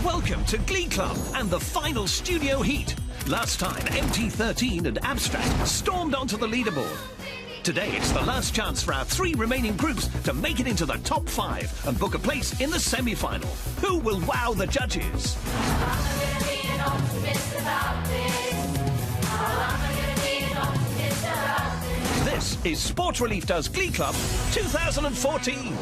Welcome to Glee Club and the final studio heat. Last time, MT13 and Abstract stormed onto the leaderboard. Today, it's the last chance for our 3 remaining groups to make it into the top 5 and book a place in the semi-final. Who will wow the judges? This is Sport Relief Does Glee Club 2014.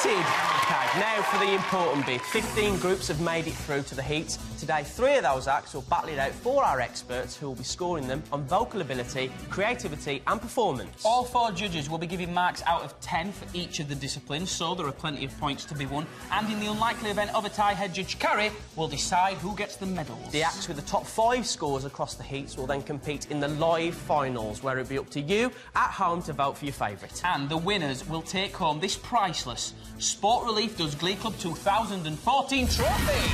Okay, now for the important bit. 15 groups have made it through to the heats. Today, 3 of those acts will battle it out for our experts, who will be scoring them on vocal ability, creativity and performance. All 4 judges will be giving marks out of 10 for each of the disciplines, so there are plenty of points to be won. And in the unlikely event of a tie, head judge Carrie will decide who gets the medals. The acts with the top 5 scores across the heats will then compete in the live finals, where it'll be up to you at home to vote for your favourite. And the winners will take home this priceless Sport Relief Does Glee Club 2014 trophy.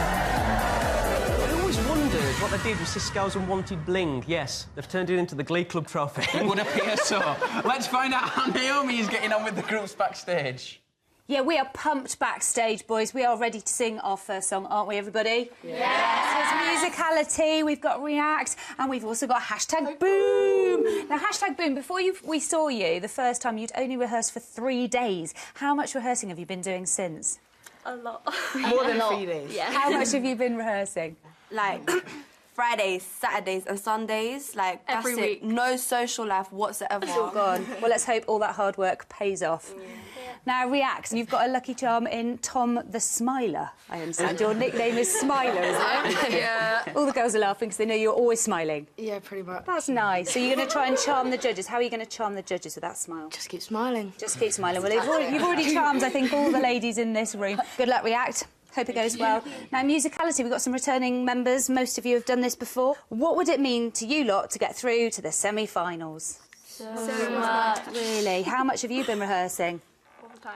I always wondered what they did with Cisco's Unwanted Bling. Yes, they've turned it into the Glee Club trophy. It would appear so. Let's find out how Naomi is getting on with the groups backstage. Yeah, we are pumped backstage, boys. We are ready to sing our first song, aren't we, everybody? Yes! It's Musicality, we've got React, and we've also got Hashtag Boom. Now, Hashtag Boom, before we saw you the first time, you'd only rehearsed for 3 days. How much rehearsing have you been doing since? A lot. More than 3 days. Yeah. How much have you been rehearsing? Like Fridays, Saturdays and Sundays, like that's Every week. it. No social life whatsoever. It's all gone. Well, let's hope all that hard work pays off. Yeah. Now, React, you've got a lucky charm in Tom the Smiler, I understand. Your nickname is Smiler, isn't it? Yeah. All the girls are laughing because they know you're always smiling. Yeah, pretty much. That's nice. So you're going to try and charm the judges. How are you going to charm the judges with that smile? Just keep smiling. Just keep smiling. Well, you've already charmed, I think, all the ladies in this room. Good luck, React. Hope it goes well. Now, Musicality, we've got some returning members. Most of you have done this before. What would it mean to you lot to get through to the semi-finals? So much. Really? How much have you been rehearsing?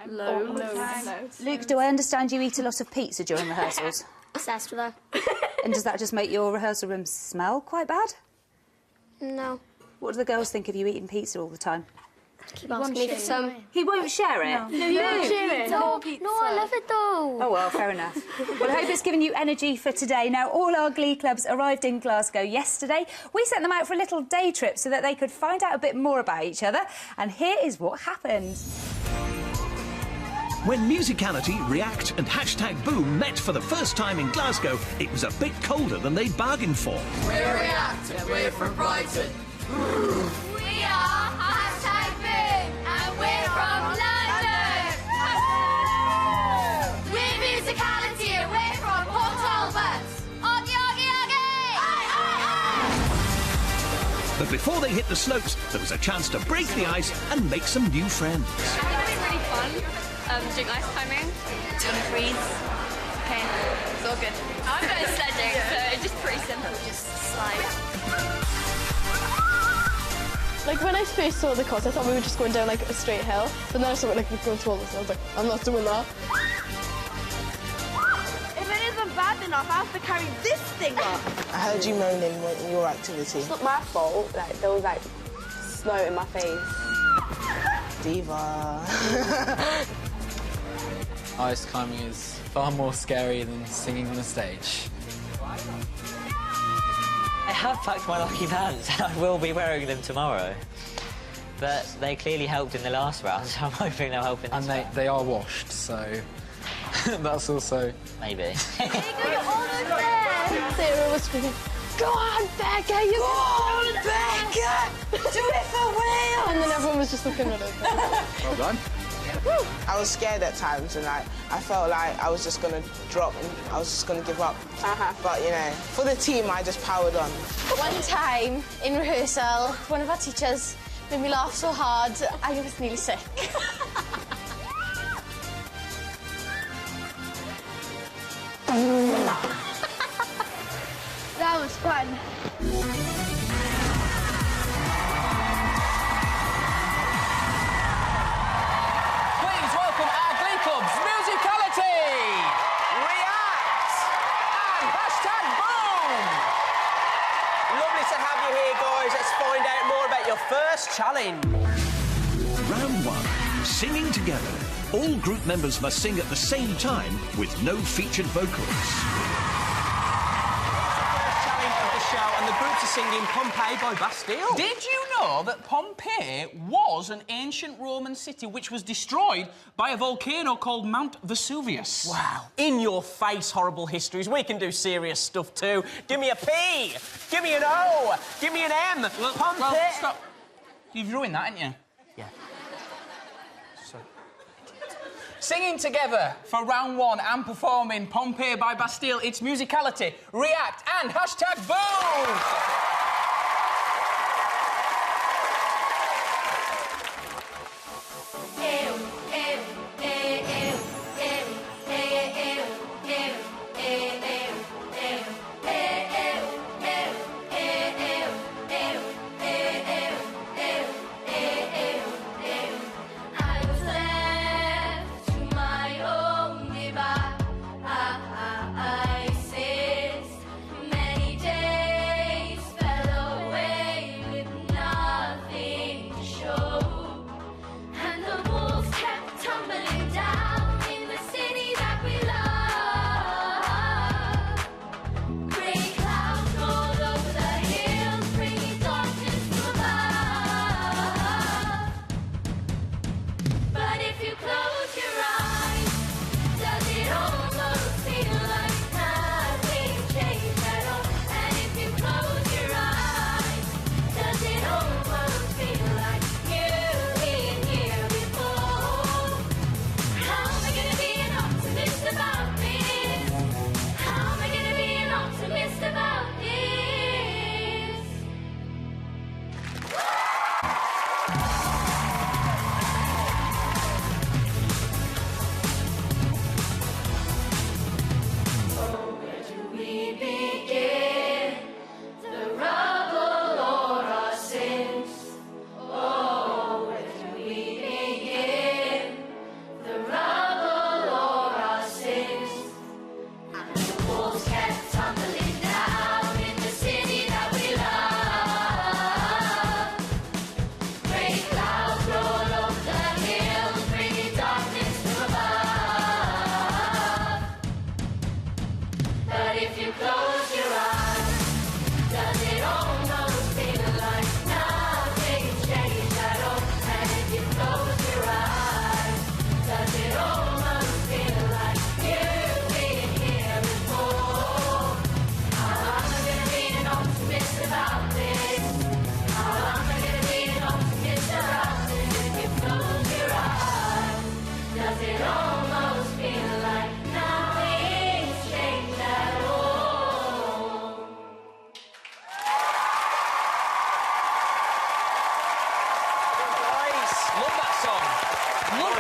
Loads. Luke, do I understand you eat a lot of pizza during rehearsals? Obsessed with her. And does that just make your rehearsal room smell quite bad? No. What do the girls think of you eating pizza all the time? Keep asking me for some. He won't share it? No, you won't share it. No, I love it though. Oh, well, fair enough. Well, I hope it's given you energy for today. Now, all our Glee clubs arrived in Glasgow yesterday. We sent them out for a little day trip so that they could find out a bit more about each other. And here is what happened. When Musicality, React and Hashtag Boom met for the first time in Glasgow, it was a bit colder than they'd bargained for. We're React and we're from Brighton. We are Hashtag Boom and we're from London. We're Musicality and we're from Talbot. Oggy, oggy, oggy! Aye, aye, aye! But before they hit the slopes, there was a chance to break the ice and make some new friends. I think it's been really fun. Doing ice climbing, doing freeze. Okay, it's all good. I'm going sledging, so it's just pretty simple, just slide. Like when I first saw the course, I thought we were just going down like a straight hill, but then I saw it like going through all this, and I was like, I'm not doing that. If it isn't bad enough, I have to carry this thing up. I heard you moaning when your activity. It's not my fault. Like there was like snow in my face. Diva. Ice climbing is far more scary than singing on a stage. I have packed my lucky pants and I will be wearing them tomorrow. But they clearly helped in the last round, so I'm hoping they'll help in this round. And they are washed, so that's also... Maybe. Sarah was screaming, "Go on, Becca! You Go on, Becca! Do it for real!" And then everyone was just looking at her. Well done. I was scared at times and I felt like I was just going to drop and I was just going to give up. But, you know, for the team, I just powered on. One time in rehearsal, one of our teachers made me laugh so hard, I was nearly sick. That was fun. first challenge. Round 1. Singing together. All group members must sing at the same time with no featured vocals. And the groups are singing Pompeii by Bastille. Did you know that Pompeii was an ancient Roman city which was destroyed by a volcano called Mount Vesuvius? Wow. In your face, horrible histories. We can do serious stuff too. Give me a P. Give me an O. Give me an M. Well, Pompeii. stop. You've ruined that, haven't you? Yeah. Sorry. Singing together for round 1 and performing Pompeii by Bastille, it's Musicality, React and #Boom!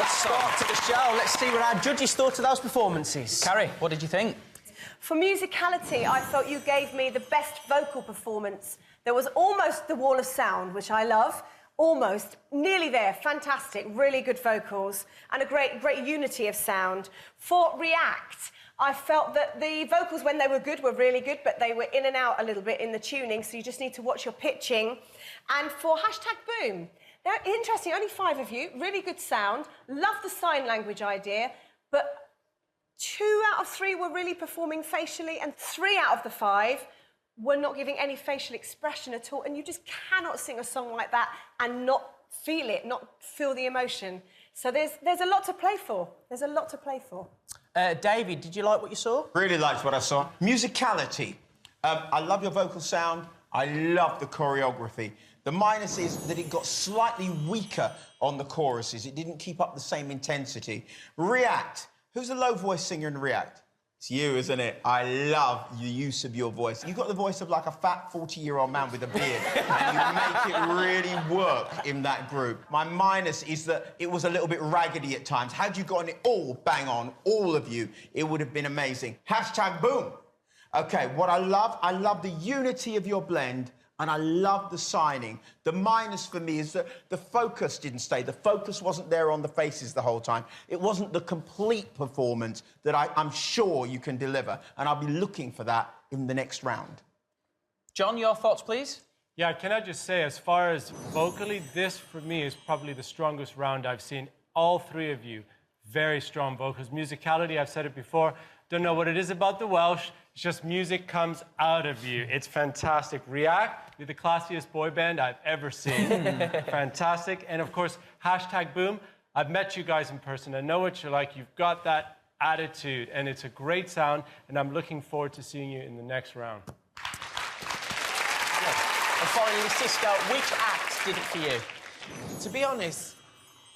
Start to the show. Let's see what our judges thought of those performances. Carrie, what did you think? For Musicality, I felt you gave me the best vocal performance. There was almost the wall of sound, which I love. Almost. Nearly there. Fantastic. Really good vocals. And a great unity of sound. For React, I felt that the vocals, when they were good, were really good, but they were in and out a little bit in the tuning, so you just need to watch your pitching. And for #Boom, now, interesting, only 5 of you, really good sound, love the sign language idea, but 2 out of 3 were really performing facially, and 3 out of the 5 were not giving any facial expression at all, and you just cannot sing a song like that and not feel it, not feel the emotion. So there's a lot to play for. There's a lot to play for. David, did you like what you saw? Really liked what I saw. Musicality. I love your vocal sound. I love the choreography. The minus is that it got slightly weaker on the choruses. It didn't keep up the same intensity. React. Who's the low voice singer in React? It's you, isn't it? I love the use of your voice. You've got the voice of like a fat 40-year-old man with a beard, and you make it really work in that group. My minus is that it was a little bit raggedy at times. Had you gotten it all bang on, all of you, it would have been amazing. #Boom. OK, what I love the unity of your blend, and I love the signing. The minus for me is that the focus didn't stay. The focus wasn't there on the faces the whole time. It wasn't the complete performance that I'm sure you can deliver, and I'll be looking for that in the next round. John, your thoughts, please? Yeah, can I just say, as far as vocally, this, for me, is probably the strongest round I've seen. All three of you, very strong vocals. Musicality, I've said it before, don't know what it is about the Welsh, it's just music comes out of you. It's fantastic. React, you're the classiest boy band I've ever seen. Fantastic. And, of course, #boom. I've met you guys in person. I know what you're like. You've got that attitude, and it's a great sound, and I'm looking forward to seeing you in the next round. And finally, Cisco, which act did it for you? To be honest,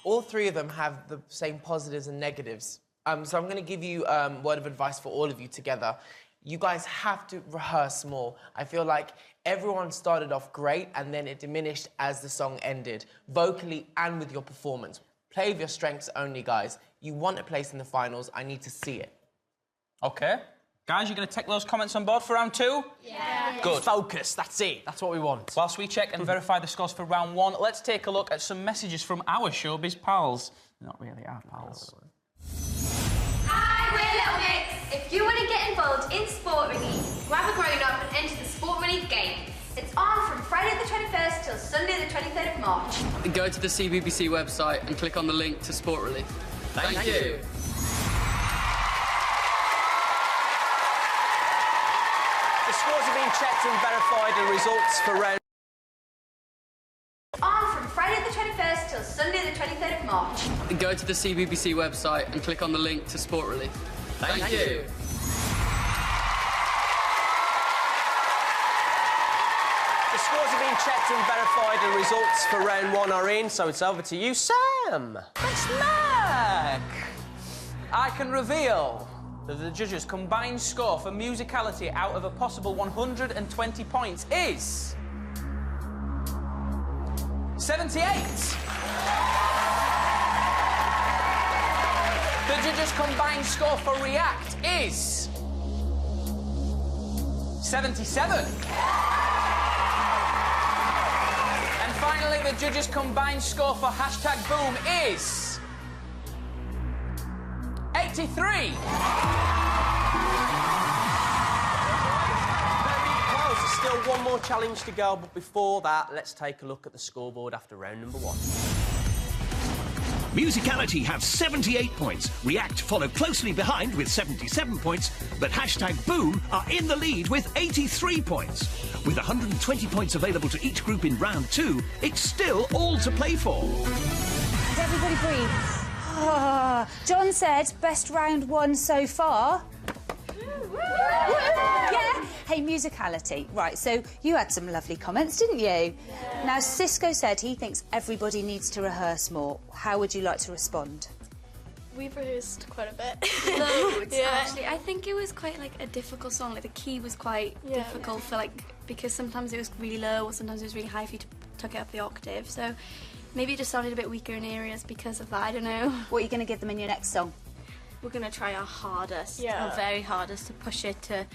all three of them have the same positives and negatives. So I'm going to give you a word of advice for all of you together. You guys have to rehearse more. I feel like everyone started off great and then it diminished as the song ended, vocally and with your performance. Play with your strengths only, guys. You want a place in the finals. I need to see it. OK. Guys, you're going to take those comments on board for round 2? Yeah. Good. Focus, that's it. That's what we want. Whilst we check and verify the scores for round 1, let's take a look at some messages from our showbiz pals. Not really our pals. Hi, we're Little Mix. If you want to get involved in Sport Relief, grab a grown-up and enter the Sport Relief Games. It's on from Friday the 21st till Sunday the 23rd of March. Go to the CBBC website and click on the link to Sport Relief. Thank you. The scores have been checked and verified. The results for round... On from Friday the 21st till Sunday the 23rd of March. Go to the CBBC website and click on the link to Sport Relief. Thank you. The scores have been checked and verified. The results for round 1 are in, so it's over to you, Sam. That's Mark! I can reveal that the judges' combined score for musicality out of a possible 120 points is... 78! The judges' combined score for React is... 77! And finally, the judges' combined score for #boom is... 83! Still one more challenge to go, but before that, let's take a look at the scoreboard after round number 1. Musicality have 78 points. React follow closely behind with 77 points, but #boom are in the lead with 83 points. With 120 points available to each group in round 2, it's still all to play for. Did everybody breathe? Oh, John said best round 1 so far. Yeah. Hey, musicality. Right, so you had some lovely comments, didn't you? Yeah. Now, Cisco said he thinks everybody needs to rehearse more. How would you like to respond? We've rehearsed quite a bit. Loads, actually. I think it was quite, like, a difficult song. Like, the key was quite difficult for, like, because sometimes it was really low or sometimes it was really high for you to tuck it up the octave. So maybe it just sounded a bit weaker in areas because of that. I don't know. What are you going to give them in your next song? We're going to try our hardest, our very hardest, to push it to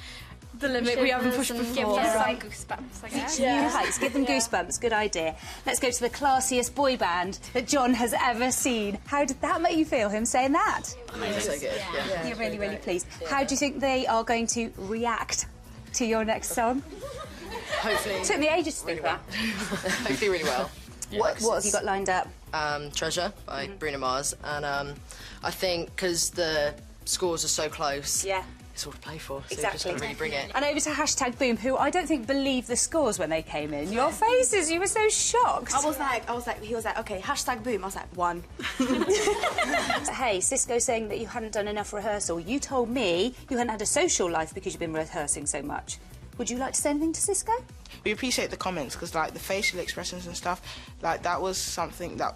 the limit we haven't pushed before. Give them some goosebumps, I guess. New heights, give them goosebumps. Good idea. Let's go to the classiest boy band that John has ever seen. How did that make you feel, him saying that? So good. Yeah. You're really, really pleased. How do you think they are going to react to your next song? Hopefully. It took me ages to think that. Hopefully really well. What have you got lined up? Treasure by Bruno Mars, and I think because the scores are so close, it's all to play for. So Exactly. Just got to really bring it. And over to #boom, who I don't think believed the scores when they came in. Your faces, you were so shocked. He was like, okay, #boom. I was like, 1. Hey, Cisco saying that you hadn't done enough rehearsal. You told me you hadn't had a social life because you've been rehearsing so much. Would you like to say anything to Cisco? We appreciate the comments because, like, the facial expressions and stuff, like, that was something that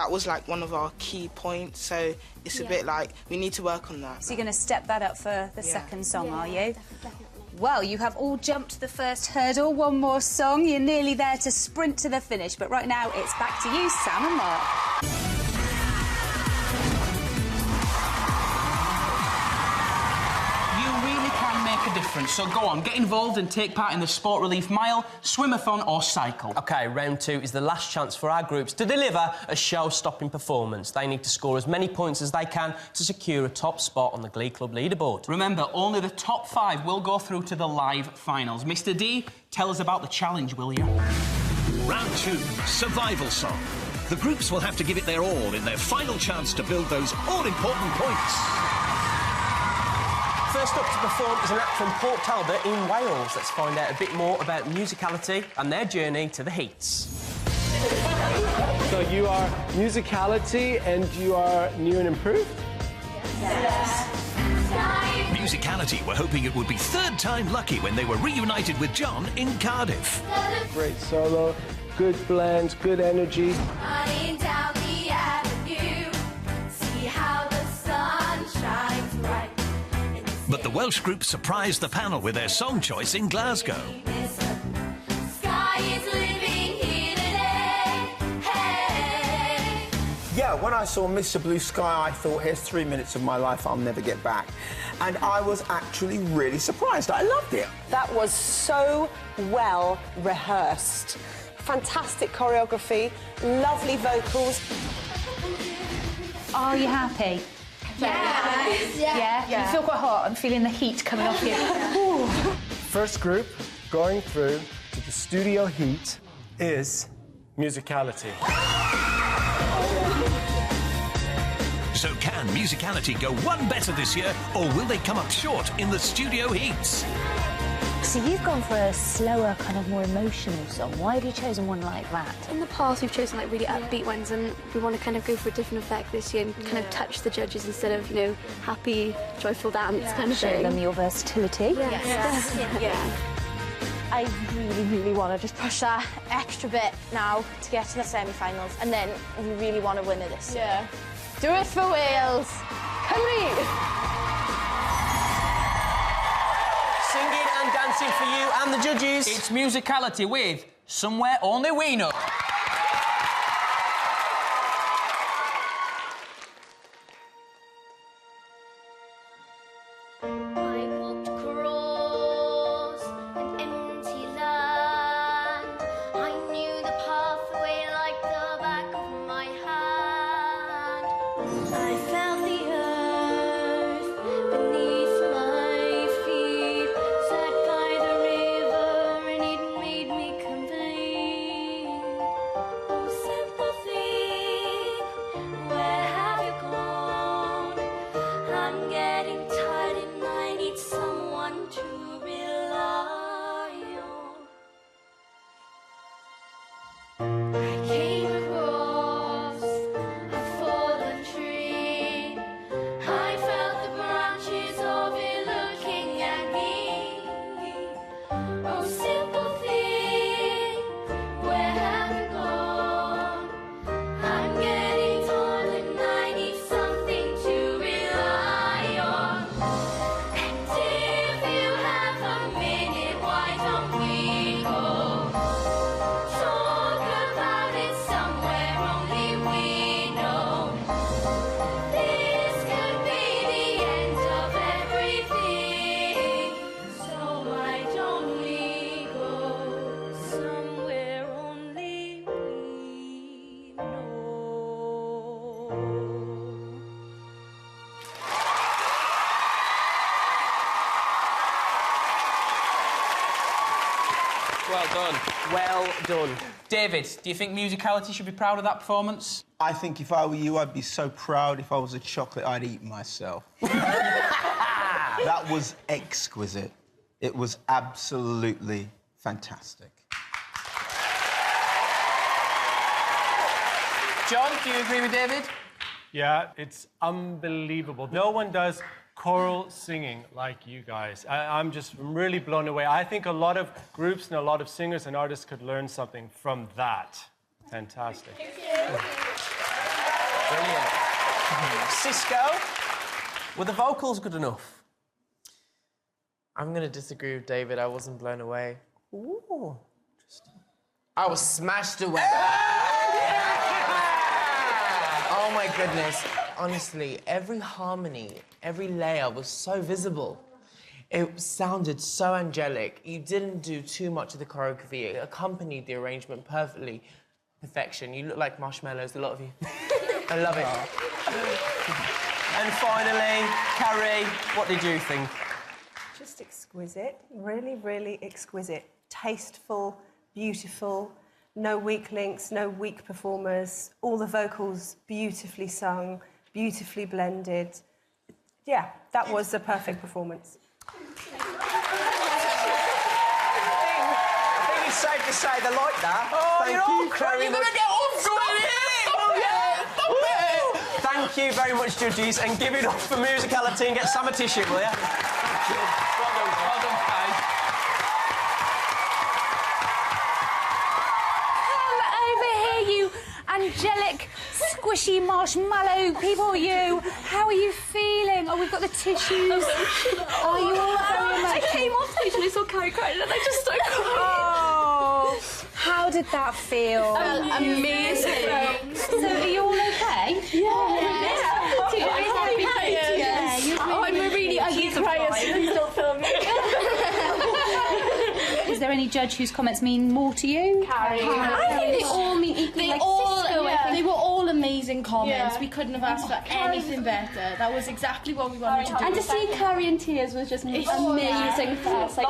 was, like, one of our key points. So it's a bit like we need to work on that. So you're going to step that up for the second song, are you? Definitely. Well, you have all jumped the first hurdle. One more song. You're nearly there to sprint to the finish. But right now, it's back to you, Sam and Mark. A difference. So go on, get involved and take part in the Sport Relief Mile, Swimathon or Cycle. OK, round 2 is the last chance for our groups to deliver a show-stopping performance. They need to score as many points as they can to secure a top spot on the Glee Club leaderboard. Remember, only the top 5 will go through to the live finals. Mr D, tell us about the challenge, will you? Round 2, Survival Song. The groups will have to give it their all in their final chance to build those all-important points. First up to perform is an act from Port Talbot in Wales. Let's find out a bit more about Musicality and their journey to the heats. So you are Musicality and you are new and improved? Yes. Musicality were hoping it would be third time lucky when they were reunited with John in Cardiff. Great solo, good blend, good energy. Running down the avenue, see how the sun shines bright. But the Welsh group surprised the panel with their song choice in Glasgow. Sky is living here today. Hey. Yeah, when I saw Mr. Blue Sky, I thought, here's 3 minutes of my life I'll never get back. And I was actually really surprised. I loved it. That was so well rehearsed. Fantastic choreography, lovely vocals. Are you happy? Yeah. You feel quite hot. I'm feeling the heat coming off you. First group going through to the studio heat is Musicality. So can Musicality go one better this year, or will they come up short in the studio heats? So you've gone for a slower, kind of more emotional song. Why have you chosen one like that? In the past, we've chosen like really upbeat ones, and we want to kind of go for a different effect this year and kind of touch the judges instead of, you know, happy, joyful dance kind of Show thing. them your versatility. Yes. Yeah. I really want to just push that extra bit now to get to the semi-finals, and then we really want to win it this year. Yeah. Do it for Wales. Cymru! Singing and dancing for you and the judges. It's Musicality with Somewhere Only We Know. I walked across an empty land. I knew the pathway like the back of my hand. I felt the earth beneath my feet, sat by the river and it made me complete. Oh, sympathy, where have you gone? I'm getting tired and I need someone to rely on. I came across a fallen tree. I felt the branches of it looking at me. Oh, sympathy, where have you gone? I'm getting tired and I need something to rely on. And if you have a minute, why don't we go talk about it somewhere only we know? This could be the end of everything, so why don't we go somewhere only we know? Well done. Well done. David, do you think Musicality should be proud of that performance? I think if I were you, I'd be so proud. If I was a chocolate, I'd eat myself. That was exquisite. It was absolutely fantastic. John, do you agree with David? Yeah, it's unbelievable. No one does choral singing like you guys. I'm just really blown away. I think a lot of groups and a lot of singers and artists could learn something from that. Fantastic. Brilliant. Cisco, were the vocals good enough? I'm going to disagree with David. I wasn't blown away. Ooh. I was smashed away. Oh, my goodness. Honestly, every harmony, every layer was so visible. It sounded so angelic. You didn't do too much of the choreography. It accompanied the arrangement perfectly. Perfection. You look like marshmallows, a lot of you. I love it. And finally, Carrie, what did you think? Just exquisite. Really, really exquisite. Tasteful, beautiful. No weak links, no weak performers. All the vocals beautifully sung, beautifully blended. Yeah, that was a perfect performance. I think it's safe to say they like that. Oh, Thank you're all you crying. very You're much. gonna get off. Thank you very much, judges, and give it up for Musicality and get Sam a tissue, will you? Well done, Kay. Come over here, you angelic, squishy marshmallow people, you. How are you feeling? Oh, we've got the tissues. Are you all very emotional? I came off stage and I saw Carrie Grant and I just started crying. Oh, how did that feel? Amazing. So, are you all okay? I'm really ugly crying, so please don't film me. Is there any judge whose comments mean more to you? Carrie. I think they all mean equally. They were all amazing comments. Yeah. We couldn't have asked for anything better. That was exactly what we wanted to do. And to see Carrie in tears was just amazing for us. Like,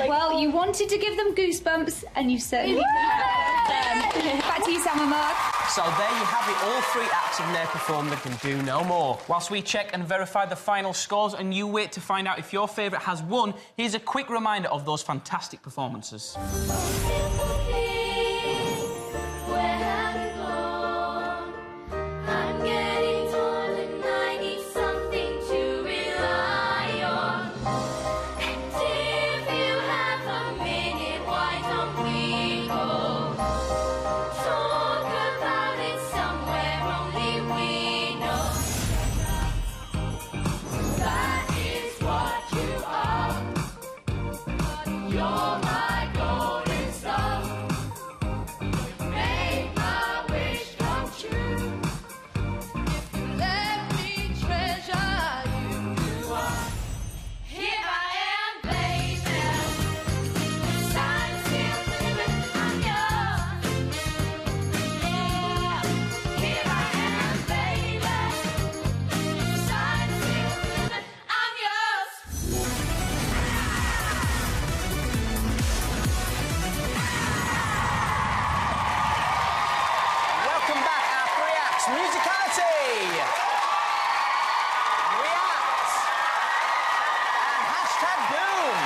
Well, you wanted to give them goosebumps, and you certainly had them. Back to you, Sam and Mark. So there you have it. All three acts have now performed and can do no more. Whilst we check and verify the final scores and you wait to find out if your favourite has won, here's a quick reminder of those fantastic performances. Where have you gone? I'm getting told and I need something to rely on. And if you have a minute, why don't we go talk about it somewhere only we know? That is what you are. You're my golden star. Make my wish come true. If you let me treasure you, you are. Here I am, baby. Sign still living, I'm yours. Yeah. Here I am, baby. Sign still living, I'm yours. Welcome back, our three acts. Musicality, React, and hashtag Boom.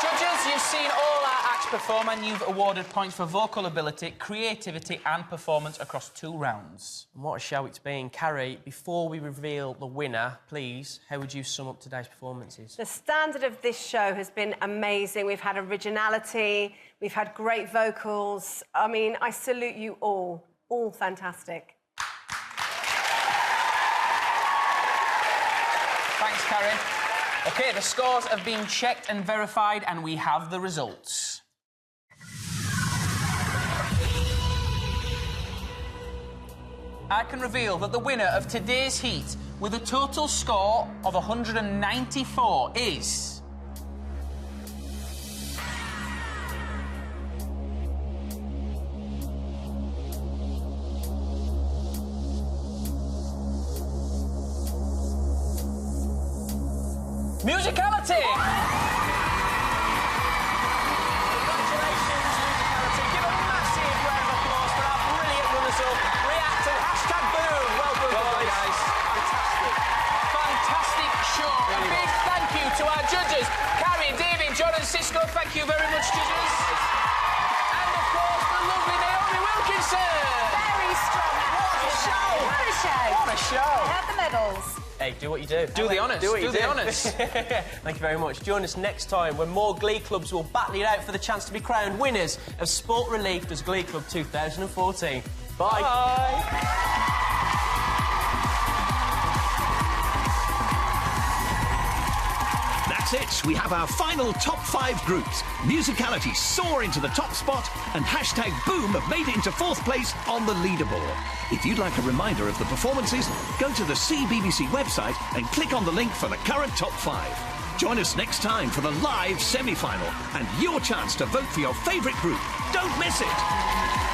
Judges, you've seen all our acts perform and you've awarded points for vocal ability, creativity and performance across 2 rounds. And what a show it's been. Carrie, before we reveal the winner, please, how would you sum up today's performances? The standard of this show has been amazing. We've had originality, we've had great vocals. I mean, I salute you all. All fantastic. Thanks, Carrie. OK, the scores have been checked and verified and we have the results. I can reveal that the winner of today's heat with a total score of 194 is... Musicality! Congratulations, Musicality. Give a massive round of applause for our brilliant runners-up. React and hashtag Boom. Well done, guys. Fantastic. Fantastic show. A big thank you to our judges, Carrie, David, John and Cisco. Thank you very much, judges. And, of course, the lovely Naomi Wilkinson. Very strong. What a show. What a show. What a show. Have the medals. Hey, do what you do. Do the honours. Do what you Do the do. honours. Thank you very much. Join us next time when more Glee clubs will battle it out for the chance to be crowned winners of Sport Relief as Glee Club 2014. Bye. Bye. That's it. We have our final top 5 groups. Musicality soar into the top spot and hashtag Boom have made it into 4th place on the leaderboard. If you'd like a reminder of the performances, go to the CBBC website and click on the link for the current top 5. Join us next time for the live semi-final and your chance to vote for your favourite group. Don't miss it.